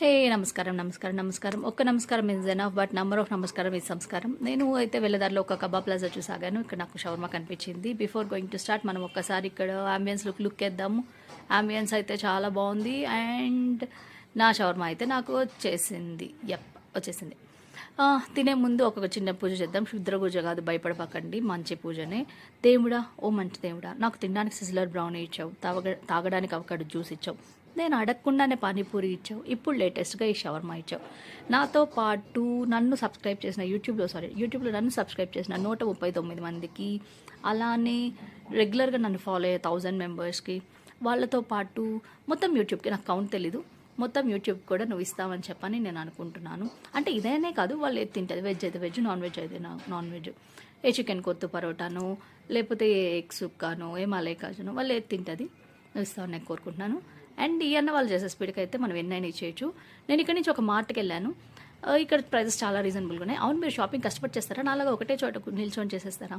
హే నమస్కారం నమస్కారం నమస్కారం. ఒక్క నమస్కారం is enough, but number of నమస్కారం ఇస్ సంస్కారం. నేను అయితే వెళ్ళదారిలో ఒక కబాబ్ ప్లాజా చూసాగాను. ఇక్కడ నాకు షవర్మా కనిపించింది. బిఫోర్ గోయింగ్ టు స్టార్ట్ మనం ఒక్కసారి ఇక్కడ అంబియన్స్ లుక్ వేద్దాము. అంబియన్స్ అయితే చాలా బాగుంది. అండ్ నా షవర్మా అయితే నాకు వచ్చేసింది. తినే ముందు ఒక చిన్న పూజ చేద్దాం. శుద్ర పూజ కాదు, భయపడపకండి, మంచి పూజనే. దేవుడా, ఓ మంచి దేవుడా, నాకు తినడానికి సిజ్లర్ బ్రౌనీ ఇచ్చావు, తాగడానికి అవకాడో జ్యూస్ ఇచ్చావు, నేను అడగకుండానే పానీపూరి ఇచ్చావు, ఇప్పుడు లేటెస్ట్గా ఈ షవర్మా ఇచ్చావు. నాతో పాటు నన్ను సబ్స్క్రైబ్ చేసిన యూట్యూబ్లో నన్ను సబ్స్క్రైబ్ చేసిన 139 మందికి, అలానే రెగ్యులర్గా నన్ను ఫాలో అయ్యే 1000 మెంబర్స్కి, వాళ్ళతో పాటు మొత్తం యూట్యూబ్కి, నాకు కౌంట్ తెలీదు, మొత్తం యూట్యూబ్ కూడా నువ్వు ఇస్తావని చెప్పని నేను అనుకుంటున్నాను. అంటే ఇదేనే కాదు, వాళ్ళు ఏది తింటుంది, వెజ్ అయితే వెజ్, నాన్ వెజ్ అయితే నాన్ వెజ్, ఏ చికెన్ కొత్తు పరోటాను, లేకపోతే ఏ ఎగ్ సుక్కాను, ఏ మలై కాజును, వాళ్ళు ఏది తింటుంది నువ్వు ఇస్తావని నేను కోరుకుంటున్నాను. అండ్ ఈ అన్న వాళ్ళు చేసే స్పీడ్కి అయితే మనం ఎన్నైనా ఇచ్చేయచ్చు. నేను ఇక్కడ నుంచి ఒక మార్ట్కి వెళ్ళాను. ఇక్కడ ప్రైజెస్ చాలా రీజనబుల్గా ఉన్నాయి. అవును, మీరు షాపింగ్ కష్టపడి చేస్తారా? నాలాగా ఒకటే చోట నిల్చొని చేసేస్తారా?